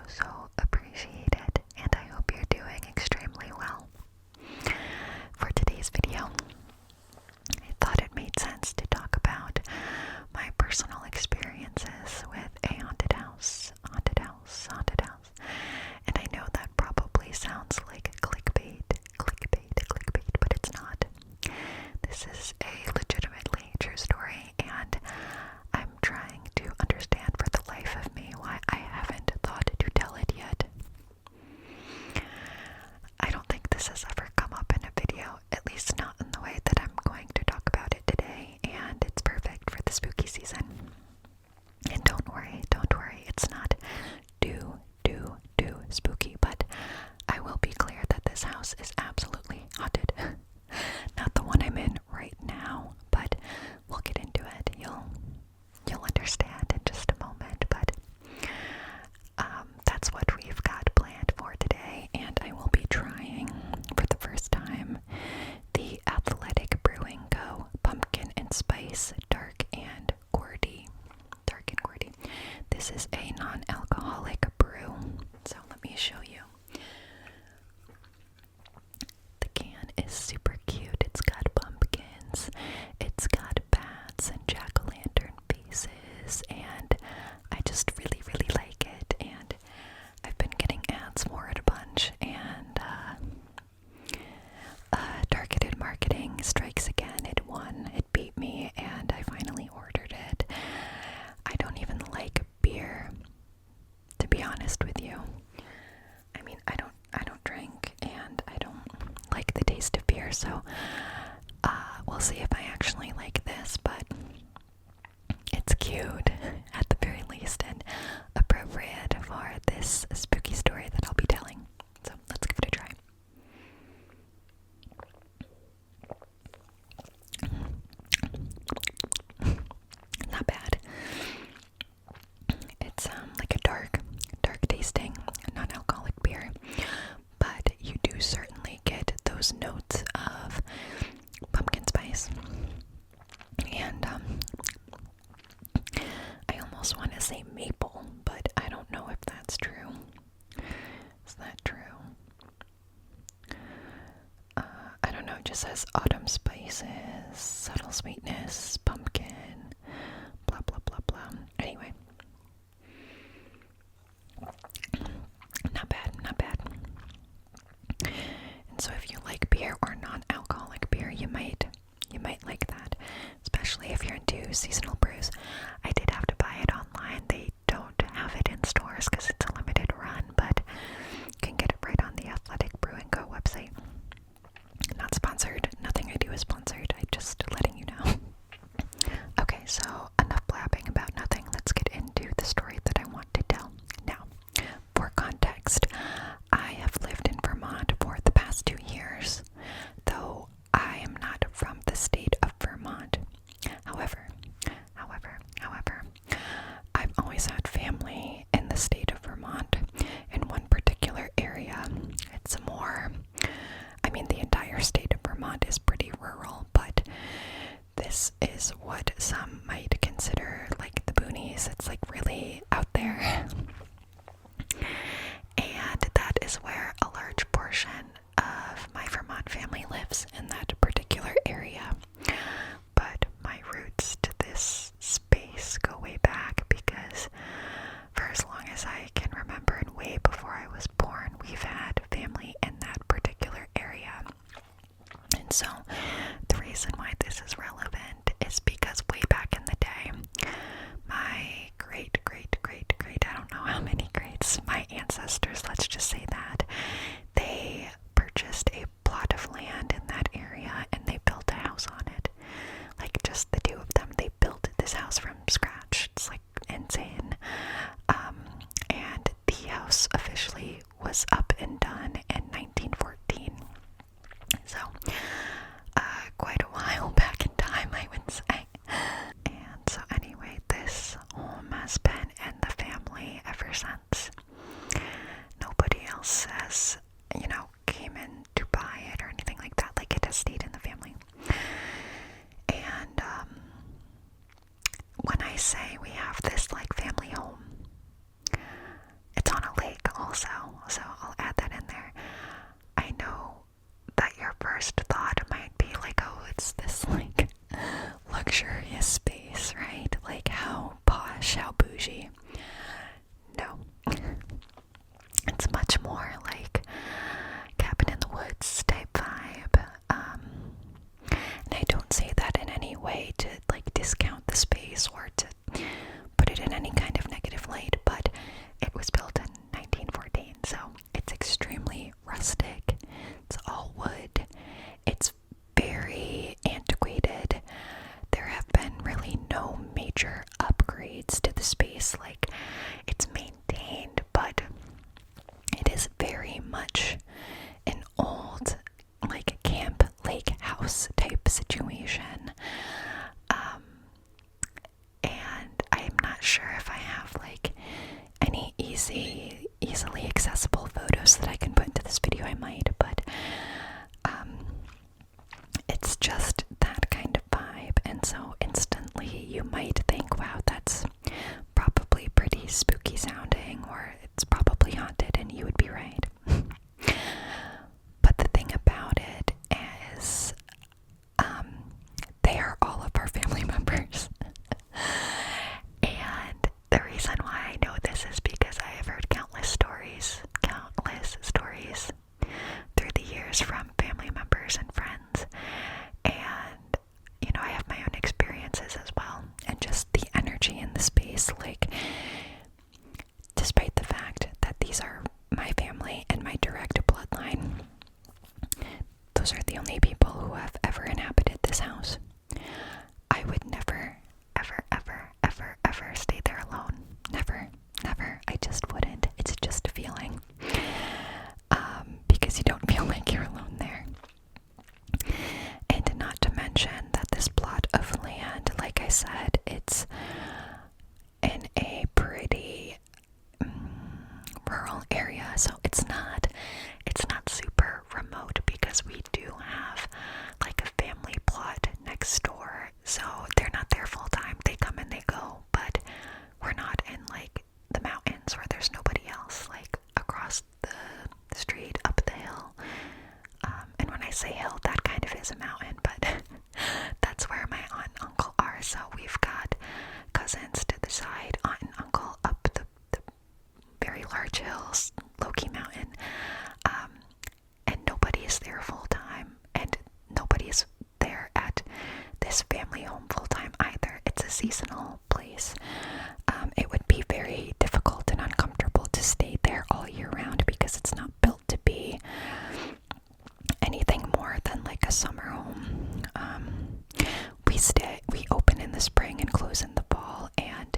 so appreciate it, and I hope you're doing extremely well. For today's video, I thought it made sense to talk about my personal experiences with a haunted house. And I know that probably sounds like clickbait, but it's not. This is a legitimately true story, and I'm trying to understand for the life of me why I haven't thought to tell it yet. I don't think this has ever come up in a video, at least not in the way that I'm going to talk about it today, and it's perfect for the spooky season. And don't worry, it's not too spooky, but I will be clear that this house is absolutely haunted. Not the one I'm in right now, but we'll get into it. You'll understand in just a moment, but that's what we've got planned for today, and I will be trying for the first time the Athletic Brewing Co. Pumpkin and Spice Dark and Gordy. This is a non-alcoholic brew, so let me show you. The can is super cute. It's got pumpkins, it's got bats and jack-o'-lantern faces, and I just really like it. And I've been getting ads for it a bunch, and targeted marketing strikes again. It won, it beat me, and I finally ordered it. I don't even like beer, to be honest with you. I mean, I don't drink, and I don't like the taste of beer, so we'll see if I actually like this, but it's cute at the very least and appropriate for this spooky story that I'll be telling. So let's give it a try. Not bad. It's like a dark tasting non-alcoholic beer, but you do certainly get those notes of pumpkin spice, and I almost want to say maple, but I don't know if that's true. Is that true? I don't know, it just says autumn spices, subtle sweetness, pumpkin, blah blah blah blah. Anyway, not bad. And so if you like beer or non-alcoholic beer, you might like that, especially if you're into seasonal brews. I did have to buy it online. They don't have it in stores because it's a limited run, but you can get it right on the Athletic Brewing Co. website. Not sponsored. Nothing I do is sponsored. I'm just letting you know. Okay, so enough blabbing about nothing. Let's get into the story that I want to tell. Now, for context, I have lived in Vermont for the past 2 years, though I am not from the state of Vermont. However, I've always had family in the state of Vermont, in one particular area. It's the entire state of Vermont is pretty rural, but this is what some might consider like the boonies. It's like really out there. And that is where a large portion of my Vermont family lives, in that particular area. But my roots to this space go way back, because for as long as I can remember, and way before I was born, we've had family in that particular area. And so the reason why this is relevant is because way back in the day, my great, I don't know how many greats, my ancestors, let's just say that, they purchased a plot of land in that area and they built a house on it. Like, just the two of them, they built this house from scratch. It's like insane. And the house officially was up and done in 1914. So, quite a while back in time, I would say. And so anyway, this home has been in the family ever since. Nobody else has, came in to buy it or anything like that. Like, it has stayed in the family. And when I say we have this like family home, it's also, so I'll add that in there. I know that your first thought might be like, oh, it's this like luxurious space, right? Like how posh, how bougie. No. It's much more like cabin in the woods type vibe. And I don't say that in any way to like discount the space or to put it in any kind of negative light, but it was built in 1914, so it's extremely rustic. It's all wood. It's very antiquated. There have been really no major upgrades to the space. Like, it's maintained, but it is very much an old, like, camp lake house type situation. And I'm not sure if I have like any easily accessible photos that I can put into this video. I might, but it's just that kind of vibe, and so instantly you might think, wow, that's probably pretty spooky sounding, or it's probably haunted, and you would be right. But the thing about it is, they are all of our family members. And the reason why I know this is because I have heard countless stories through the years from family members and friends. And, you know, I have my own experiences as well. And just the energy in the space, like, despite the fact that these are my family and my direct bloodline, those are the only people who have ever inhabited this house. I would never, ever, ever, ever, ever stay there alone. Never, never. I just wouldn't. It's just a feeling. Because you don't feel like you're alone there. And not to mention that this plot of land, like I said, it's in a pretty rural area, so it's not super remote, because we do have like a family plot next door, so they're not there full time. They come and they go, but we're not in like the mountains where there's nobody else, like across the street, up the hill. And when I say hill, that kind of is a mountain, but that's where my aunt and uncle are. So we've got cousins to the side, aunt and uncle up the very large hills, Loki Mountain, and nobody is there full time, and nobody is there at this family home full time either. It's a seasonal place. It would be very difficult and uncomfortable to stay there all year round, because it's not built to be anything more than like a summer home. We open in the spring and close in the fall, and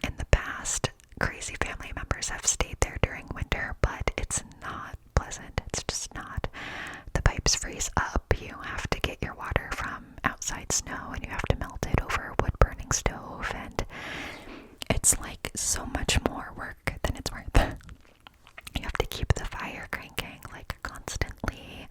in the past, crazy family members have stayed there during winter, but it's not pleasant. It's just not. The pipes freeze up. You have to get your water from outside snow, and you have to melt it over a wood-burning stove, and it's like so much more work than it's worth. You have to keep the fire cranking like constantly.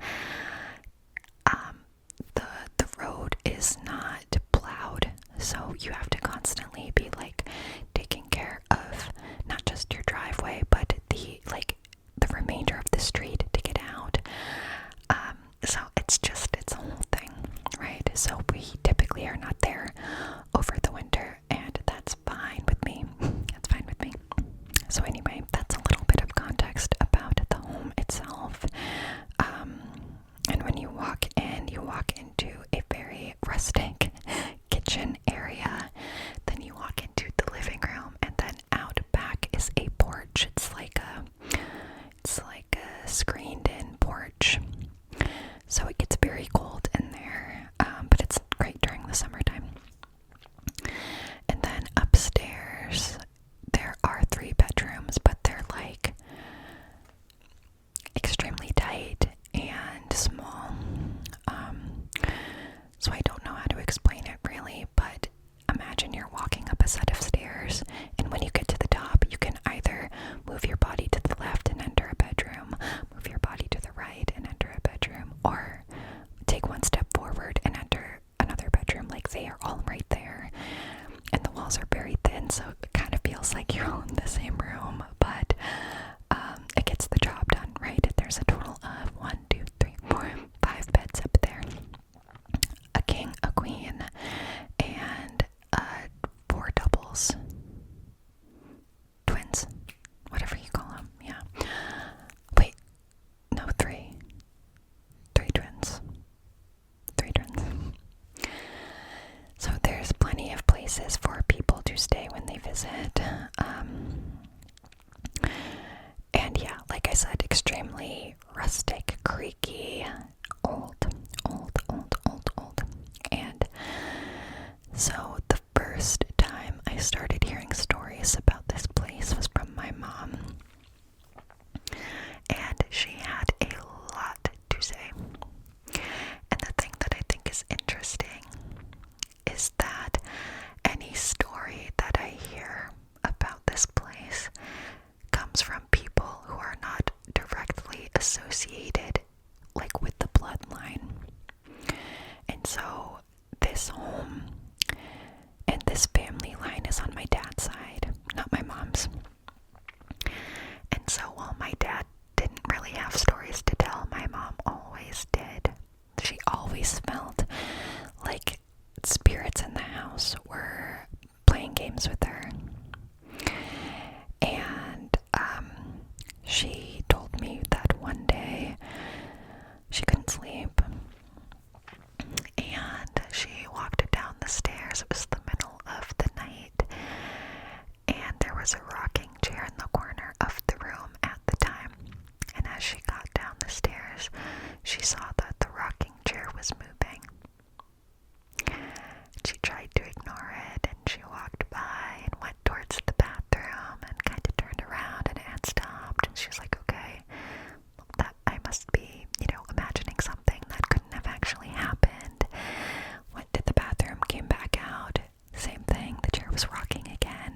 The road is not plowed, so you have to constantly be like taking care of not just your driveway, but the remainder of the street to get out. So it's a whole thing, right? So we typically are not there over the winter, and that's fine with me. That's fine with me. So anyway, that's a little bit of context about the home itself. And when you walk into a very rustic kitchen area. Then you walk into the living room, and then out back is a porch. It's like a screened-in porch. So it gets very cold in there, but it's great during the summertime. And then upstairs, there are 3 bedrooms, but they're like extremely tight and small. So I don't know how to explain it really, but imagine you're walking up a set of stairs, and when you get to the top, you can either move your body to the left and enter a bedroom, move your body to the right and enter a bedroom, or take one step forward and enter another bedroom. Like, they are all right there, and the walls are very thin, so it kind of feels like you're all in the same room, but visit. And yeah, like I said, extremely rustic, creaky, old. And so the first time I started hearing stories about this place was from my mom. And she had a lot to say. And the thing that I think is interesting is that any story that I hear about this place comes from people who are not directly associated, like, with the bloodline. And so this home and this family line is on my dad's side, not my mom's. And so while my dad didn't really have stories to tell, my mom always did. She always felt like spirits in the house were playing games with her. And she told me that one day she couldn't sleep, and she walked down the stairs. It was the middle of the night, and there was a rocking chair in the corner of the room at the time. And as she got down the stairs, she saw that the rocking chair was moving. She tried to ignore it, and she walked by and went towards the bathroom and kind of turned around, and it had stopped. And she was like, okay, that I must be, imagining something that couldn't have actually happened. Went to the bathroom, came back out, same thing, the chair was rocking again,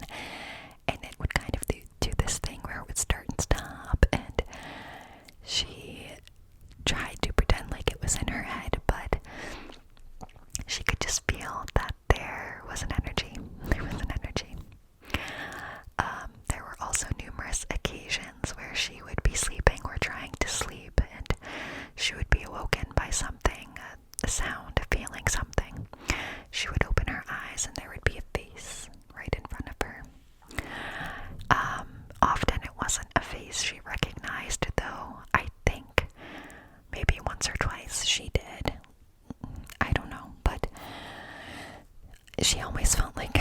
and it would kind of do this thing where it would start and stop, and she tried to pretend like it was in her head, but she could just feel that there was an energy. There were also numerous occasions where she would be sleeping or trying to sleep, and she would be awoken by something, a sound, a feeling, something. She would open her eyes and there would be a face right in front of her. Often it wasn't a face she recognized, though. I think maybe once or twice she did. I don't know, but she always felt like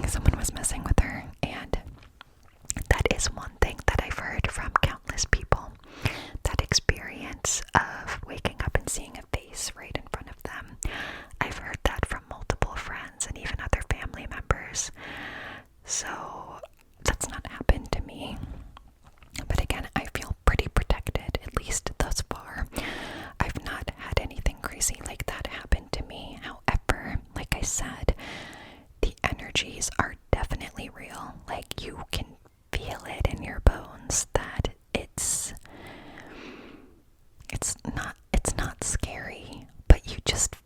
someone was messing with her, and that is one thing that I've heard from countless people. That experience of waking up and seeing a face right in front of them. I've heard that from multiple friends and even other family members. So that's not happened to me. But again, I feel pretty protected, at least thus far. I've not had anything crazy like that happen to me. However, like I said, the energies are definitely real. Like, you can feel it in your bones that it's not scary, but you just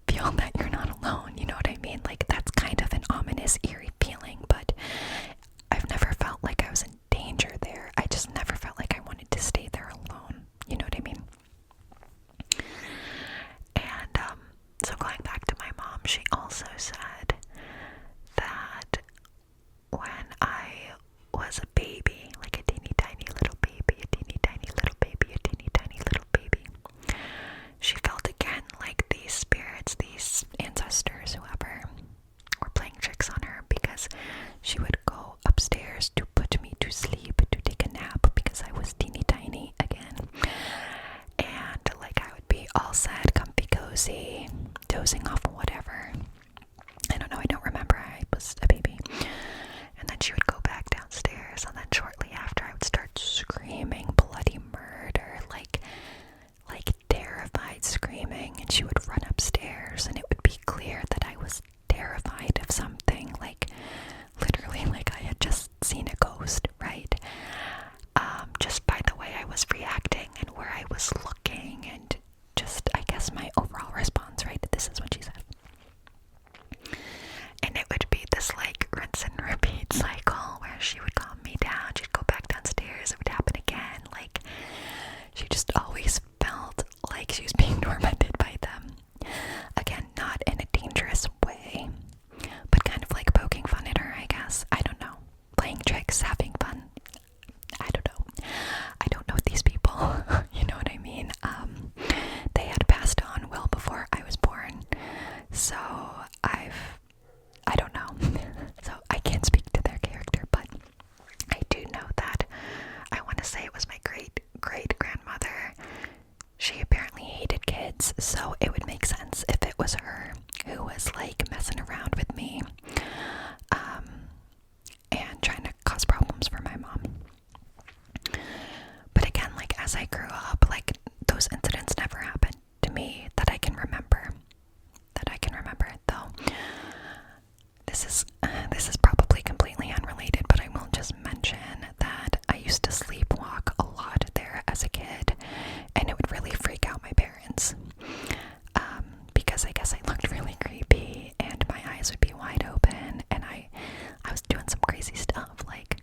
feel that you're not alone. You know what I mean? Like, that's kind of an ominous, eerie feeling, but I've never felt crazy stuff, like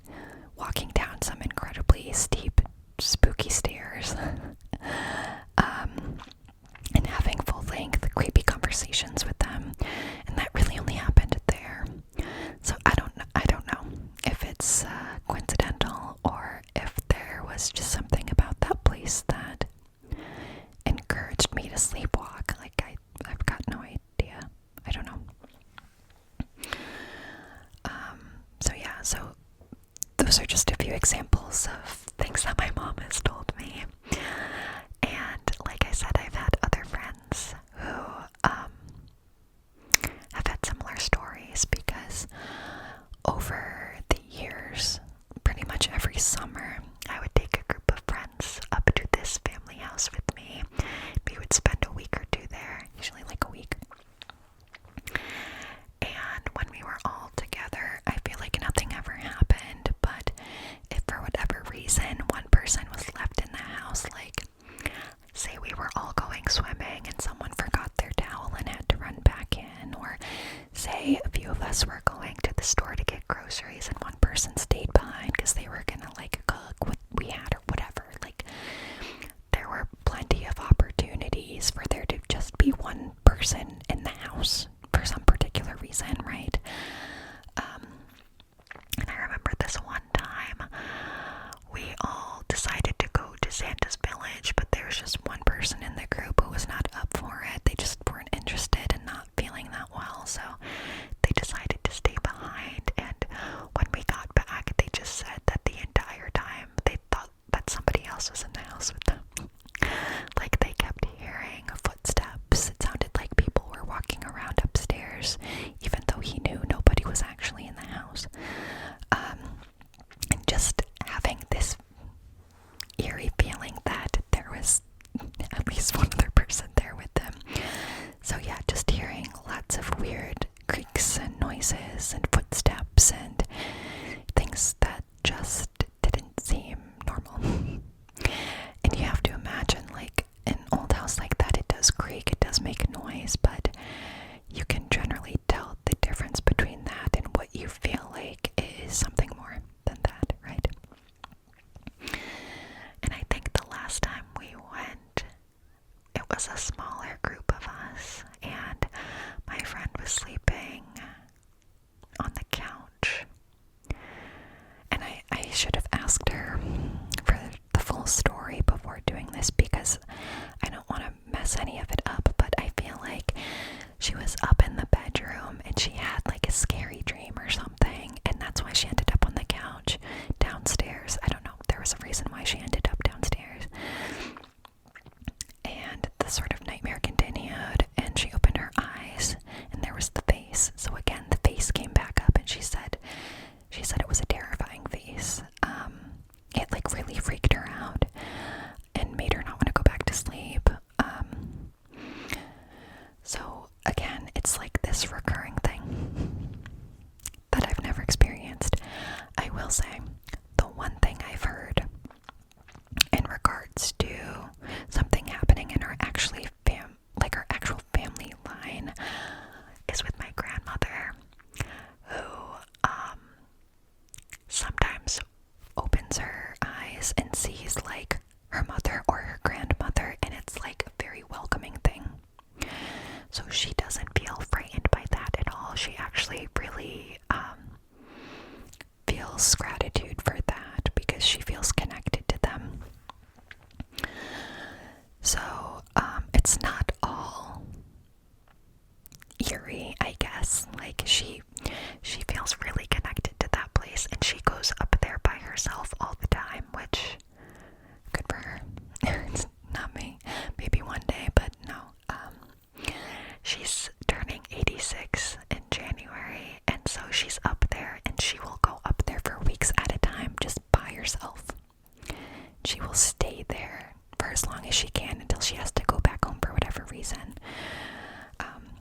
walking down some incredibly steep, spooky stairs, and having full-length, creepy conversations with them, and that really only happened there. So I don't know if it's coincidental or if there was just something about that place that encouraged me to sleepwalk. Like I've got no idea. I don't know. So those are just a few examples of things that my mom has told me. And like I said, I've had other friends who have had similar stories, because over the years, pretty much every summer, I would take a group of friends up to this family house with me. We would spend a week or two there, usually like a week. And when we were all together, I feel like nothing ever happened, but if for whatever reason one person was left in the house, like say we were all going swimming and someone forgot their towel and had to run back in, or say a few of us were going to the store to get groceries and one person stayed behind because they were gonna like cook what we had or whatever, like there were plenty of opportunities for there to just be one person in the house for some particular reason, right? And I remember this one time we all decided to go to Santa's Village, but there was just one person in the group who was not up for it. They just weren't interested and not feeling that well, so they decided to stay behind. And when we got back, they just said that the entire time they thought that somebody else was in the house with them. Like they kept hearing footsteps. It sounded like people were walking around upstairs, even though he knew nobody was actually in the house. And just having this eerie feeling that there was at least one other person there with them. So yeah, just hearing lots of weird creaks and noises and footsteps and things that just didn't seem normal. And you have to imagine, like, an old house like that, it does creak, it does make noise, but you can generally tell the difference between that and what you feel like is something more than that, right? And I think the last time we went, it was a smaller group of us, and my friend was sleeping on the couch. And I should have asked her for the full story before doing this, because I don't want to mess any of it up, but I feel like she was up in the bedroom and she had like a scary dream or something, and that's why she ended up on the couch downstairs. I don't know, there was a reason why she ended up downstairs. And the sort of nightmare continued, and she opened her eyes and there was the face. So again, the face came back up, and she said it was a terrifying face. It like really freaked her out and made her not want to go back to sleep. So again, it's like this recurring thing that I've never experienced. I will say, the one thing I've heard in regards to something happening in our our actual family line is with my grandmother, who sometimes opens her eyes and sees like her mother or her grandmother, and it's like a very welcoming thing. So she doesn't feel frightened by that at all. She actually really feels gratitude for that, because she feels connected to them. So it's not all eerie, I guess. Like she feels really connected to that place, and she goes up there by herself all the time, which good for her. It's not me. Maybe one day, but no. She's turning 86 in January, and so she's up there, and she will go up there for weeks at a time just by herself. She will stay there for as long as she can until she has to go back home for whatever reason.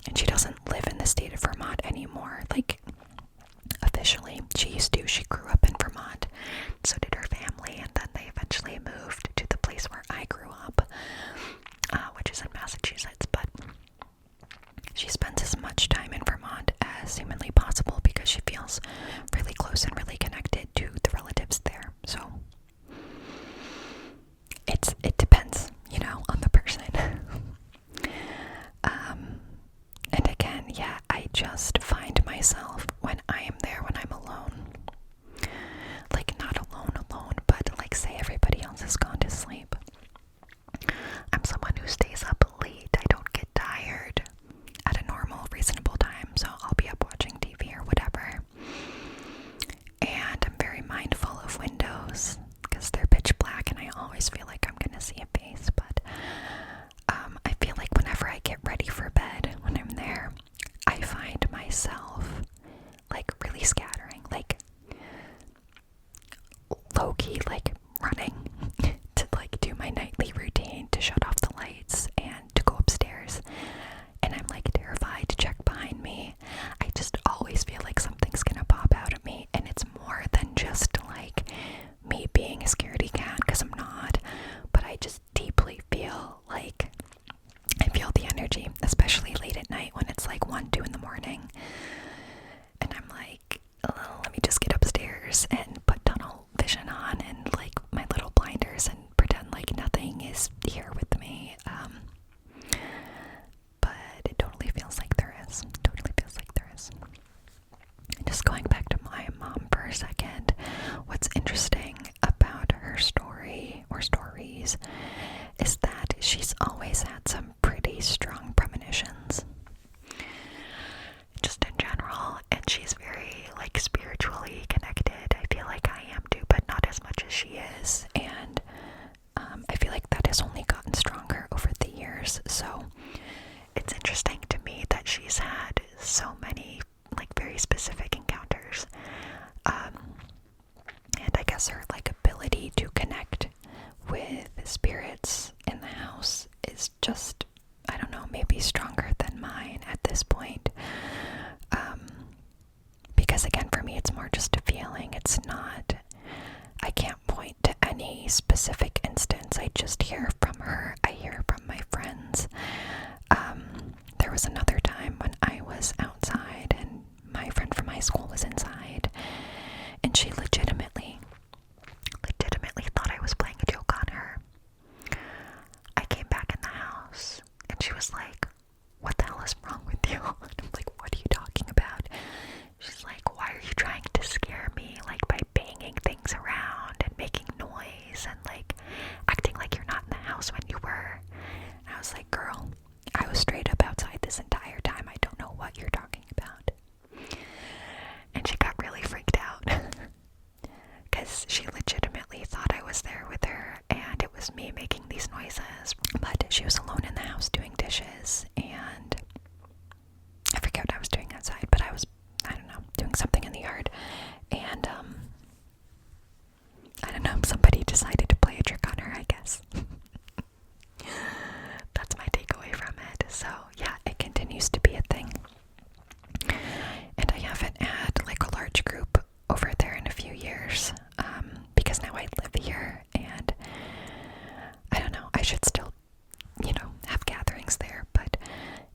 And she doesn't live in the state of Vermont anymore, like officially. She used to. She grew up in Vermont, so did her family, and then they eventually moved to the place where I grew up, which is in Massachusetts. But she spends as much time in Vermont as humanly possible because she feels really close close and really connected to the relatives there. So it depends, on the person. And again, yeah, I just find myself when I am there, when I'm alone, like not alone, but like say everybody else has gone to sleep. I'm someone who stays up late. I don't get tired at a normal, reasonable time, so I'll be up watching TV or whatever. And I'm very mindful of windows because they're pitch black and I always feel like I'm gonna see a face, but I feel like whenever I get ready for bed, when I'm there, I find myself like really scattering, like low-key, like running to like do my nightly routine, to shut off the lights and to go upstairs, and I'm like terrified to check behind me. I just always feel like something's gonna pop out at me, and it's more than just like me being a scaredy cat, because I'm not, but I just deeply feel like I feel the energy, especially late at night when it's like 1, 2 in the morning, and I'm like, oh, let me just get upstairs and put tunnel vision on and like my little blinders and pretend like nothing is here with me. But it totally feels like there is. Just going back to my mom for a second, what's interesting about her story or stories is that she's always had some pretty strong premonitions, just in general, and she's very like spiritually connected. I feel like I am too, but not as much as she is, and I feel like that has only gotten stronger over the years. So it's interesting to me that she's had so many like very specific encounters, and I guess her like ability to connect with spirits in the house is just, I don't know, maybe stronger than mine at this point. Because again, for me, it's more just a feeling. It's not, I can't point to any specific instance. I just hear from her. I hear from my friends. There was another time when I was outside and my friend from high school was inside, and she legitimately thought I was playing a joke on her. I came back in the house and she was like, what the hell is wrong with you? And I'm like, what are you talking about? She's like, why are you trying to scare me, like by banging things around and making noise and like acting like you're not in the house when you were? And I was like, girl, I was straight up outside this entire time. I don't know what you're talking about. And she got really freaked out because she legitimately thought I was there with her and it was me making these noises. But she was alone in the house doing dishes, and I forget what I was doing outside, but I was, I don't know, doing something in the yard, and I don't know, somebody decided to play a trick on her, I guess. That's my takeaway from it. So yeah, it continues to be a thing. And I haven't had like a large group over there in a few years, because now I live here, and I don't know, I should still, have gatherings there, but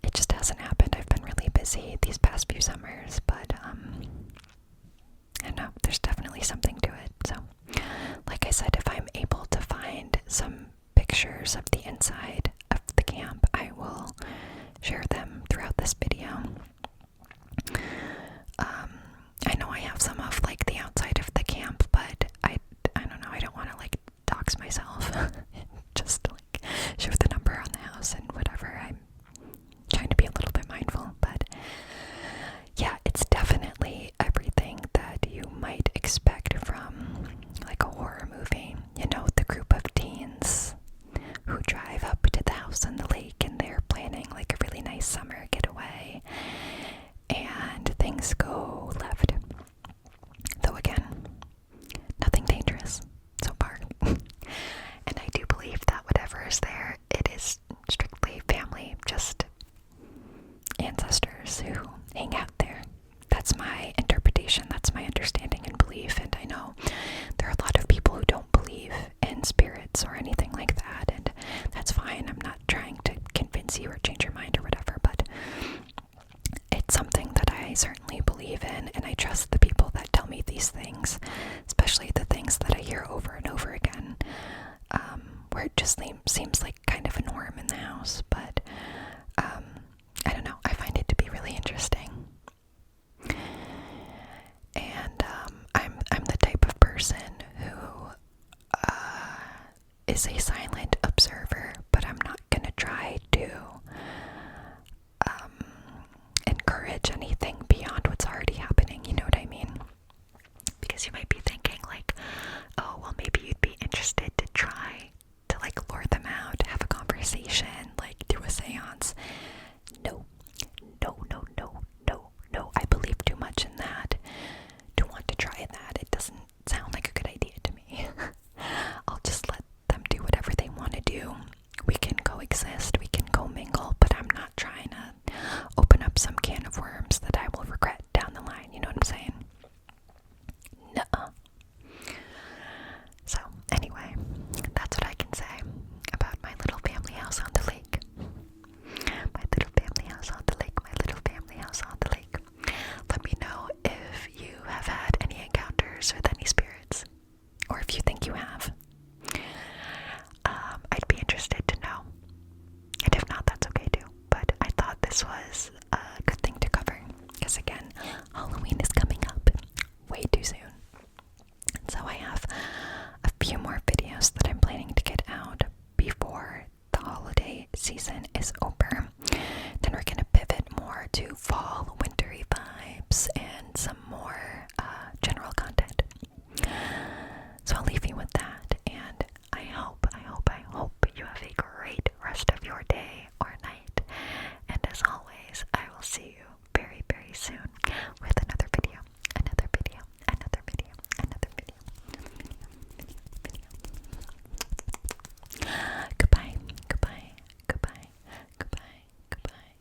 it just hasn't happened. I've been really busy these past few summers, but I don't know, there's definitely something to it. So like I said, if I'm able to find some pictures of the inside of the camp, I will share them throughout this video. I know I have some of like the outside of the camp, but I don't know, I don't want to like dox myself just like show the number on the house and whatever. I'm trying to be a little bit mindful, but yeah, it's definitely everything that you might expect from like a horror movie. The group of teens who drive up to the house on the lake and they're planning like a really nice summer getaway, and things go left. Though again, nothing dangerous so far. And I do believe that whatever is there, it is strictly family, just ancestors who hang out there. That's my interpretation, that's my understanding and belief, and I know there are a lot of people who don't believe in spirits or anything like that, and that's fine. I'm not trying to convince you or change your mind or whatever, but it's something that I certainly believe in, and I trust the people that tell me the these things, especially the things that I hear over and over again, where it just seems like